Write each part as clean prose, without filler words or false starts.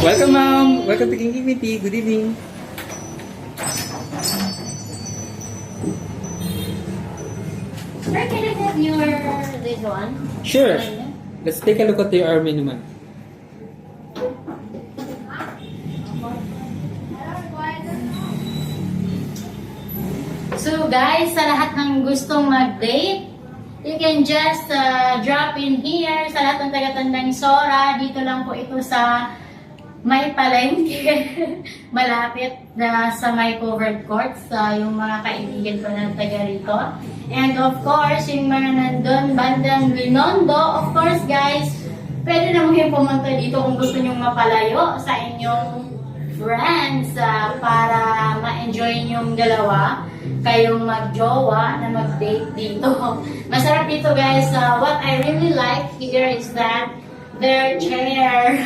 Welcome, ma'am. Welcome to King Tea. Good evening. Sir, can I have your this one? Sure. Let's take a look at your menu, ma'am. So guys, sa lahat ng gustong mag-date, you can just drop in here sa lahat ng taga-tandang Sora. Dito lang po ito sa may palengke. Malapit na sa may covered courts. Yung mga kaibigan ko na taga rito. And of course, yung mga nandun, bandang Rinondo. Of course guys, pwede naman kayo pumunta dito kung gusto nyong mapalayo sa inyong friends para ma-enjoy yung dalawa kayong mag-jowa na mag-date dito. Masarap dito guys. What I really like here is that their chair.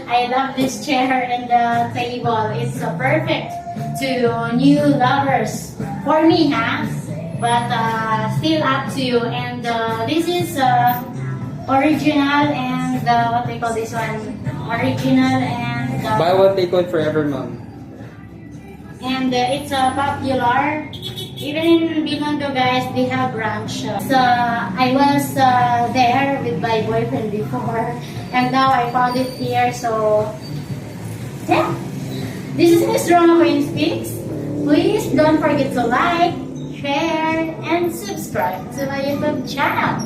I love this chair and the table. It's perfect to new lovers. For me, ha? But still up to you. And this is original and what they call this one? Original and Buy one, take one forever, ma'am. and it's popular. Even in Binondo, guys, they have branch. So I was there with my boyfriend before, and now I found it here. So yeah, this is Miss Roma Queen Speaks. Please don't forget to like, share, and subscribe to my YouTube channel.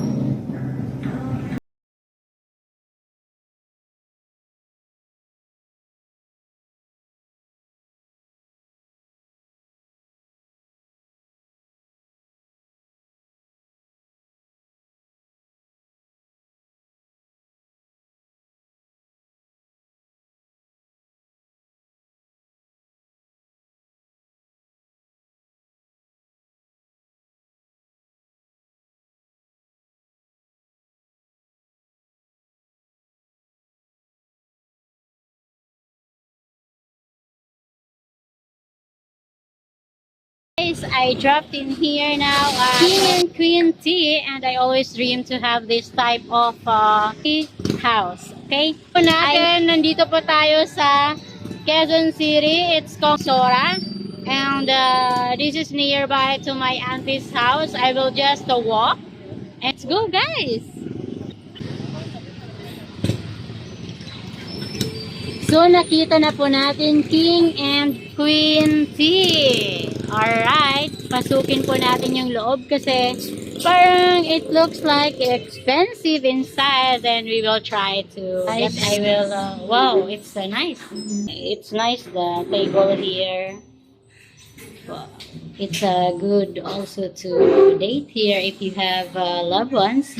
Guys, I dropped in here now King and Queen Tea, and I always dream to have this type of tea house. Okay? Nandito po tayo sa Quezon City. It's called Sora, and this is nearby to my auntie's house. I will just walk. Let's go, guys! So, nakita na po natin King and Queen Tea. Alright, pasukin po natin yung loob kasi parang it looks like expensive inside, and we will try to. Yes, I will. Wow, it's nice. It's nice, the table here. It's good also to date here if you have loved ones.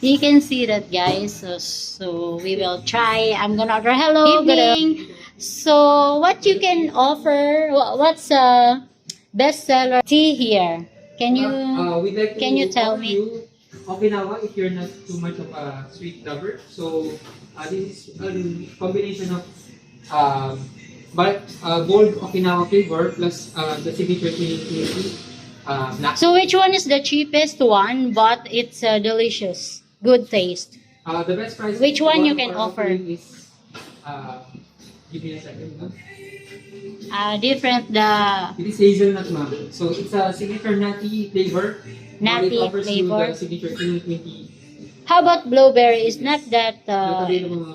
You can see that, guys. So we will try. I'm gonna order. Hello, good evening. So what you can offer? What's best seller tea here? Can you we'd like to can you tell offer me? you Okinawa if you're not too much of a sweet lover. So this is a combination of gold Okinawa flavor plus the signature tea black. So which one is the cheapest one, but it's delicious, good taste? The best price. Which one you can offer? Is give me a second. No? Different the It is hazelnut, ma'am. So it's a signature nutty flavor. Nutty It offers you flavor. the signature King and Queen tea. How about blueberry? Is not that Not available,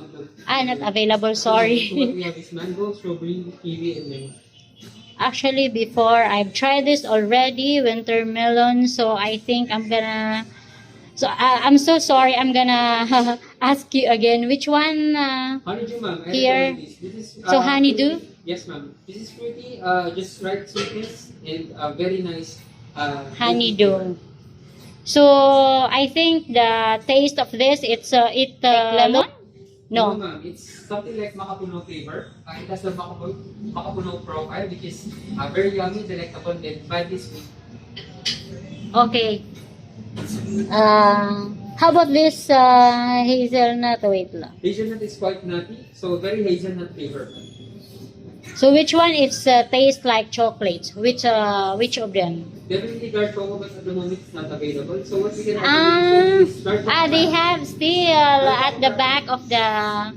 ma'am. not available. So what Sorry. we have is mango, strawberry, kiwi, and lemon. Actually, before I've tried this already, winter melon. So I think I'm gonna. So I'm so sorry. I'm gonna ask you again. Which one? Honeydew, ma'am. I Here. recommend this. This is, So honeydew? Yes, ma'am. This is fruity, just right sweetness and very nice. Honeydew. So I think the taste of this, it's lemon. No, No. ma'am. It's something like makapuno flavor. It has the makapuno profile, which is very yummy, delectable, and badly sweet. Okay. How about this hazelnut? Wait lang. Hazelnut is quite nutty, so very hazelnut flavor. So which one is taste like chocolate? Which of them? Definitely dark cocoa, but at the moment it's not available. So what we can offer is dark cocoa. They have still at the back of the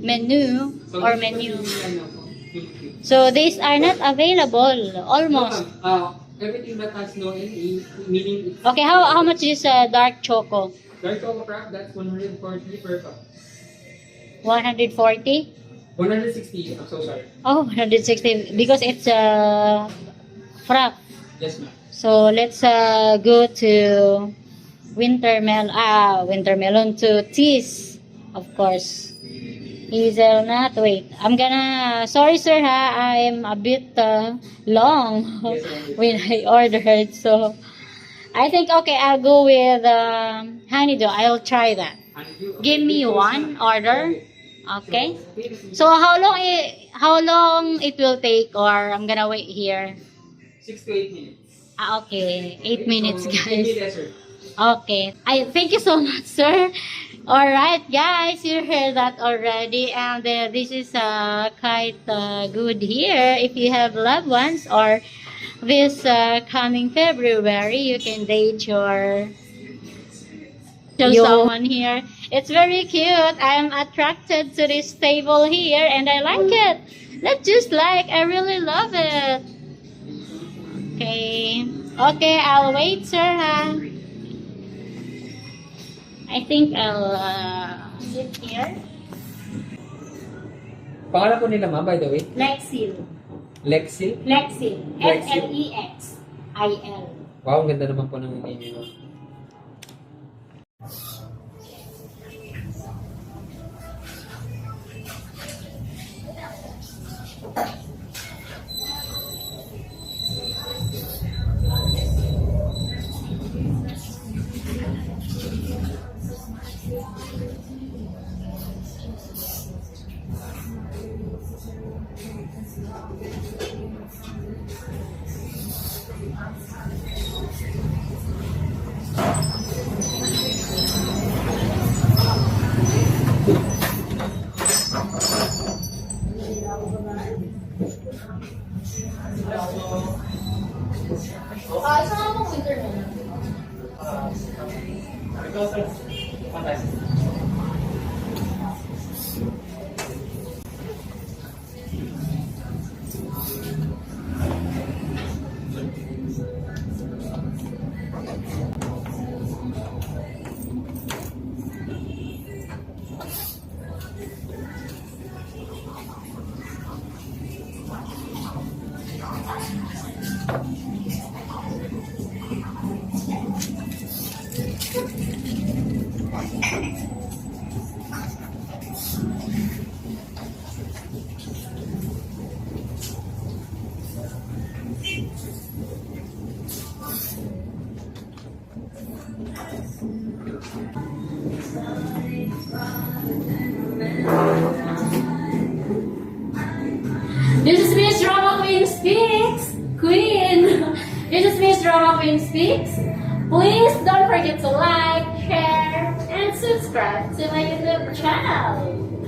menu So, or dito menu. yung, ano po, yung cube. So these are not available almost. Everything that has no NE, meaning it's Okay, how much is dark choco? dark chocolate crack, that's 140 per cup. 140? 160, I'm so sorry. Oh, 160 because it's frap. Yes, ma'am. So let's go to winter melon to teas, of course. Hazelnut. Wait, I'm gonna. Sorry, sir. I'm a bit long Yes, ma'am. when I ordered. So I think okay. I'll go with honeydew. I'll try that. Give me one order. Okay. So how long it will take, or I'm gonna wait here? 6 to 8 minutes. Okay, 8 minutes, So, guys. maybe lesser. Okay. I thank you so much, sir. All right, guys, you heard that already, and this is quite good here. If you have loved ones, or this coming February, you can date your someone here. It's very cute. I'm attracted to this table here, and I like it. Not just like, I really love it. Okay. Okay, I'll wait, sir. I think I'll sit here. Pangalan po nila, ma'am, by the way? Lexil. Lexil. Lexil. Lexil. Lexil. Wow, ang ganda naman po ng name nyo. Isa nga pong winter melon. This is Miss Drama Queen Speaks. This is Miss Drama Queen Speaks. Please don't forget to like, share, and subscribe to my YouTube channel.